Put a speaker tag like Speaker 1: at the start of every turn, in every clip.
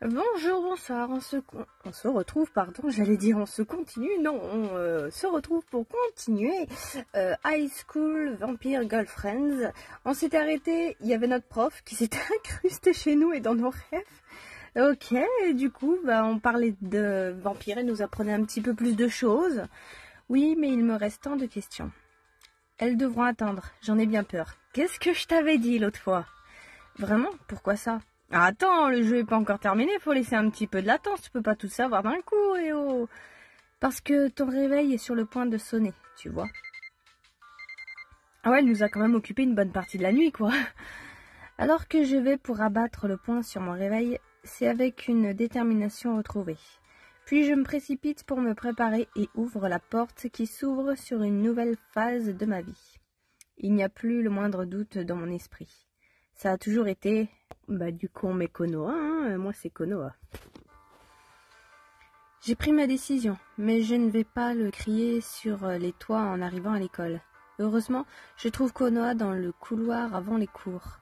Speaker 1: Bonjour, bonsoir, on se retrouve, pardon, j'allais dire on se continue, non, on se retrouve pour continuer High School Vampire Girlfriends. On s'était arrêté, il y avait notre prof qui s'était incrusté chez nous et dans nos rêves. Ok, et du coup, on parlait de vampires, elle nous apprenait un petit peu plus de choses. Oui, mais il me reste tant de questions. Elles devront attendre, j'en ai bien peur. Qu'est-ce que je t'avais dit l'autre fois? Vraiment? Pourquoi ça? Ah, attends, le jeu est pas encore terminé, faut laisser un petit peu de latence, tu peux pas tout savoir d'un coup, et oh. Parce que ton réveil est sur le point de sonner, tu vois. Ah ouais, elle nous a quand même occupé une bonne partie de la nuit, quoi. Alors que je vais pour abattre le point sur mon réveil, c'est avec une détermination retrouvée. Puis je me précipite pour me préparer et ouvre la porte qui s'ouvre sur une nouvelle phase de ma vie. Il n'y a plus le moindre doute dans mon esprit. Ça a toujours été... du coup, on met Konoha, hein, moi c'est Konoha. J'ai pris ma décision, mais je ne vais pas le crier sur les toits en arrivant à l'école. Heureusement, je trouve Konoha dans le couloir avant les cours.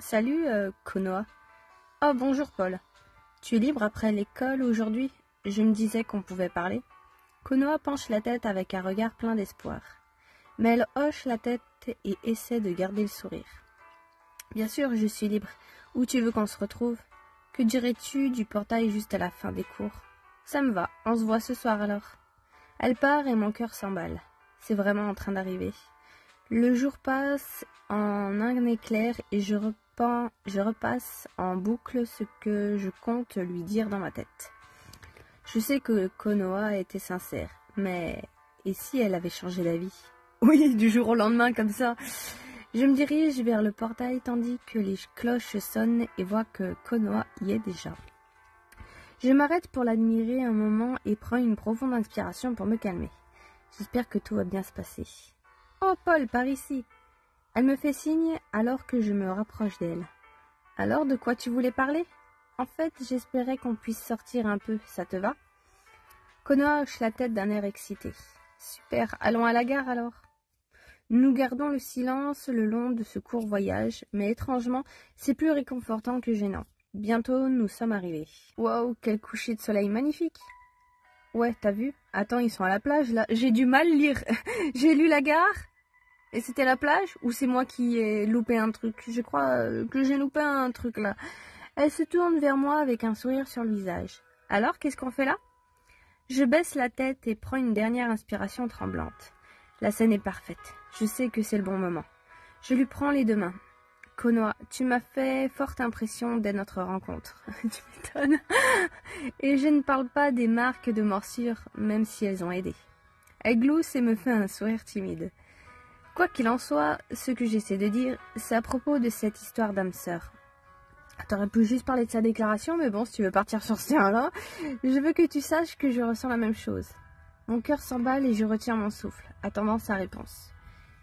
Speaker 1: Salut, Konoha. Oh, bonjour, Paul. Tu es libre après l'école aujourd'hui? Je me disais qu'on pouvait parler. Konoha penche la tête avec un regard plein d'espoir. Mais elle hoche la tête et essaie de garder le sourire. Bien sûr, je suis libre. Où tu veux qu'on se retrouve? Que dirais-tu du portail juste à la fin des cours? Ça me va, on se voit ce soir alors. Elle part et mon cœur s'emballe. C'est vraiment en train d'arriver. Le jour passe en un éclair et je repasse en boucle ce que je compte lui dire dans ma tête. Je sais que Konoha était sincère, mais et si elle avait changé d'avis? Oui, du jour au lendemain comme ça. Je me dirige vers le portail tandis que les cloches sonnent et vois que Konoha y est déjà. Je m'arrête pour l'admirer un moment et prends une profonde inspiration pour me calmer. J'espère que tout va bien se passer. Oh Paul, par ici. Elle me fait signe alors que je me rapproche d'elle. Alors, de quoi tu voulais parler? En fait, j'espérais qu'on puisse sortir un peu, ça te va? Konoha hoche la tête d'un air excité. Super, allons à la gare alors. Nous gardons le silence le long de ce court voyage, mais étrangement, c'est plus réconfortant que gênant. Bientôt, nous sommes arrivés. Waouh, quel coucher de soleil magnifique! Ouais, t'as vu? Attends, ils sont à la plage, là. J'ai du mal à lire. J'ai lu la gare, et c'était la plage, ou c'est moi qui ai loupé un truc? Je crois que j'ai loupé un truc, là. Elle se tourne vers moi avec un sourire sur le visage. Alors, qu'est-ce qu'on fait là? Je baisse la tête et prends une dernière inspiration tremblante. La scène est parfaite. Je sais que c'est le bon moment. Je lui prends les deux mains. Konoha, tu m'as fait forte impression dès notre rencontre. Tu m'étonnes. Et je ne parle pas des marques de morsure, même si elles ont aidé. Elle glousse et me fait un sourire timide. Quoi qu'il en soit, ce que j'essaie de dire, c'est à propos de cette histoire d'âme sœur. T'aurais pu juste parler de sa déclaration, mais bon, si tu veux partir sur ce terrain-là, je veux que tu saches que je ressens la même chose. Mon cœur s'emballe et je retiens mon souffle, attendant sa réponse.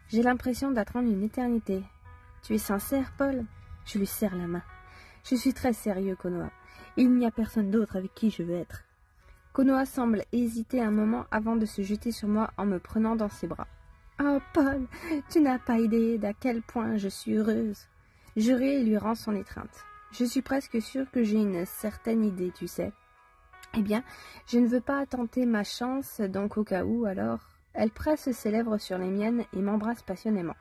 Speaker 1: J'ai l'impression d'attendre une éternité. Tu es sincère, Paul? Je lui serre la main. Je suis très sérieux, Konoha. Il n'y a personne d'autre avec qui je veux être. Konoha semble hésiter un moment avant de se jeter sur moi en me prenant dans ses bras. Oh, Paul, tu n'as pas idée d'à quel point je suis heureuse. Je ris et lui rends son étreinte. Je suis presque sûre que j'ai une certaine idée, tu sais. Eh bien, je ne veux pas tenter ma chance, donc au cas où, alors... Elle presse ses lèvres sur les miennes et m'embrasse passionnément.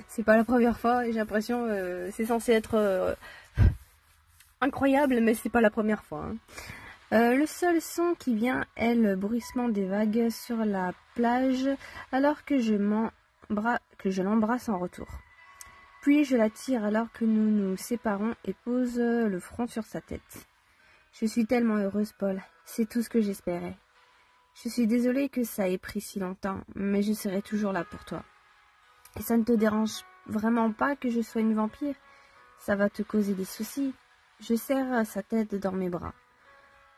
Speaker 1: C'est pas la première fois, et j'ai l'impression c'est censé être incroyable, mais c'est pas la première fois. Hein. Le seul son qui vient est le bruissement des vagues sur la plage alors que je l'embrasse en retour. Puis je la tire alors que nous nous séparons et pose le front sur sa tête. Je suis tellement heureuse, Paul. C'est tout ce que j'espérais. Je suis désolée que ça ait pris si longtemps, mais je serai toujours là pour toi. Et ça ne te dérange vraiment pas que je sois une vampire? Ça va te causer des soucis. Je serre sa tête dans mes bras.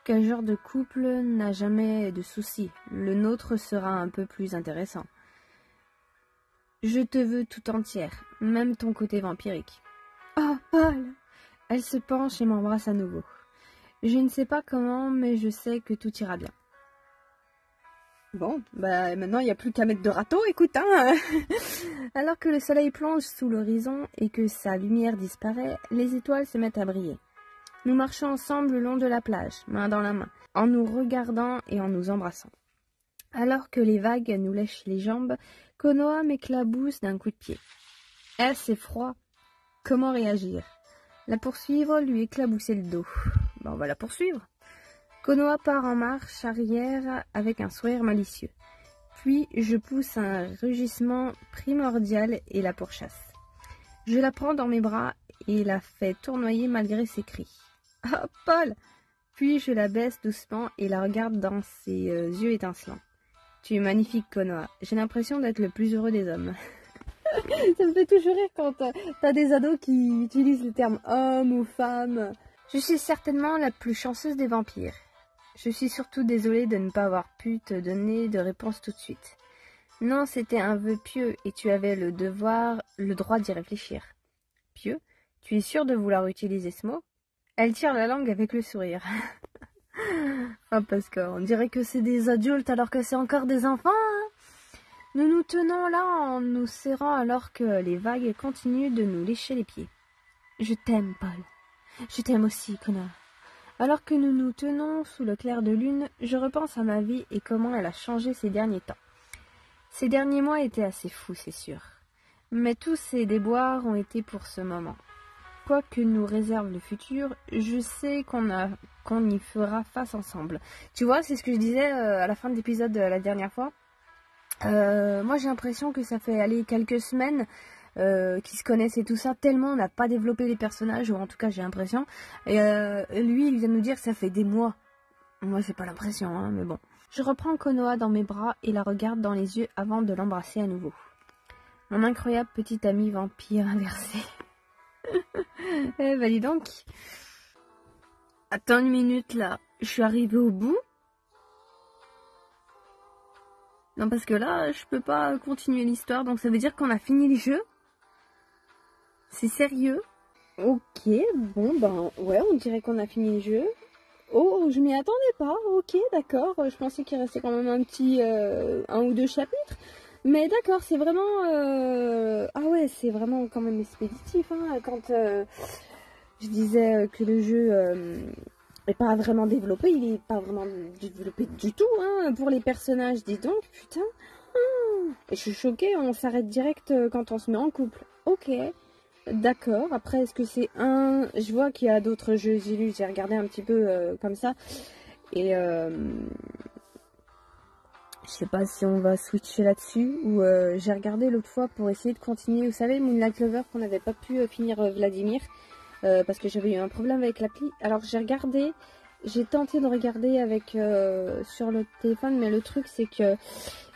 Speaker 1: Quel genre de couple n'a jamais de soucis? Le nôtre sera un peu plus intéressant. Je te veux tout entière, même ton côté vampirique. Oh, Paul! Elle se penche et m'embrasse à nouveau. Je ne sais pas comment, mais je sais que tout ira bien. Bon, maintenant il n'y a plus qu'à mettre de râteau, écoute, hein. Alors que le soleil plonge sous l'horizon et que sa lumière disparaît, les étoiles se mettent à briller. Nous marchons ensemble le long de la plage, main dans la main, en nous regardant et en nous embrassant. Alors que les vagues nous lèchent les jambes, Konoha m'éclabousse d'un coup de pied. « Eh, c'est froid !» Comment réagir? La poursuivre, lui éclabousser le dos. On va la poursuivre. Konoha part en marche arrière avec un sourire malicieux. Puis je pousse un rugissement primordial et la pourchasse. Je la prends dans mes bras et la fais tournoyer malgré ses cris. « Oh, Paul !» Puis je la baisse doucement et la regarde dans ses yeux étincelants. « Tu es magnifique, Konoha. J'ai l'impression d'être le plus heureux des hommes. » Ça me fait toujours rire quand t'as des ados qui utilisent le terme homme ou femme. Je suis certainement la plus chanceuse des vampires. Je suis surtout désolée de ne pas avoir pu te donner de réponse tout de suite. Non, c'était un vœu pieux et tu avais le droit d'y réfléchir. Pieux? Tu es sûre de vouloir utiliser ce mot? Elle tire la langue avec le sourire. Parce qu'on dirait que c'est des adultes alors que c'est encore des enfants. Nous nous tenons là en nous serrant alors que les vagues continuent de nous lécher les pieds. Je t'aime, Paul. Je t'aime aussi, Konoha. Alors que nous nous tenons sous le clair de lune, je repense à ma vie et comment elle a changé ces derniers temps. Ces derniers mois étaient assez fous, c'est sûr. Mais tous ces déboires ont été pour ce moment. Quoi que nous réserve le futur, je sais qu'on y fera face ensemble. Tu vois, c'est ce que je disais à la fin de l'épisode la dernière fois. Moi j'ai l'impression que ça fait aller quelques semaines qu'ils se connaissent et tout ça, tellement on n'a pas développé les personnages, ou en tout cas j'ai l'impression. Et lui il vient de nous dire que ça fait des mois. Moi j'ai pas l'impression, hein, mais bon. Je reprends Konoha dans mes bras et la regarde dans les yeux avant de l'embrasser à nouveau. Mon incroyable petit ami vampire inversé. Dis donc. Attends une minute là, je suis arrivée au bout. Non, parce que là, je peux pas continuer l'histoire, donc ça veut dire qu'on a fini le jeu. C'est sérieux. Ok, bon, ouais, on dirait qu'on a fini le jeu. Oh, je m'y attendais pas, ok, d'accord. Je pensais qu'il restait quand même un petit, un ou deux chapitres. Mais d'accord, c'est vraiment... Ah ouais, c'est vraiment quand même expéditif, hein. Quand je disais que le jeu... est pas vraiment développé, il est pas vraiment développé du tout, hein, pour les personnages, dis donc, putain. Et je suis choquée, on s'arrête direct quand on se met en couple. Ok, d'accord, après est-ce que c'est un... Je vois qu'il y a d'autres jeux, j'ai regardé un petit peu comme ça, et je sais pas si on va switcher là-dessus, ou j'ai regardé l'autre fois pour essayer de continuer, vous savez, Moonlight Lover qu'on n'avait pas pu finir Vladimir, parce que j'avais eu un problème avec l'appli. Alors j'ai regardé, j'ai tenté de regarder avec sur le téléphone, mais le truc c'est que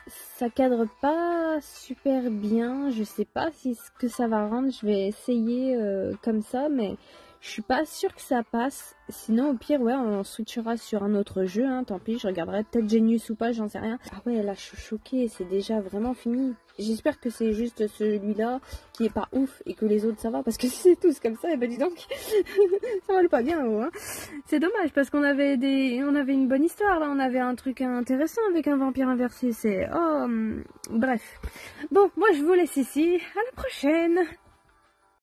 Speaker 1: ça cadre pas super bien. Je sais pas si ce que ça va rendre. Je vais essayer comme ça, mais je suis pas sûre que ça passe. Sinon au pire ouais, on switchera sur un autre jeu, hein, tant pis, je regarderai peut-être Genius ou pas, j'en sais rien. Ah ouais, là je suis choquée, c'est déjà vraiment fini. J'espère que c'est juste celui-là qui est pas ouf et que les autres ça va, parce que si c'est tous comme ça, et ben dis donc, ça va pas bien, hein. C'est dommage parce qu'on avait une bonne histoire là, on avait un truc intéressant avec un vampire inversé, c'est... Oh, bref. Bon, moi je vous laisse ici, à la prochaine.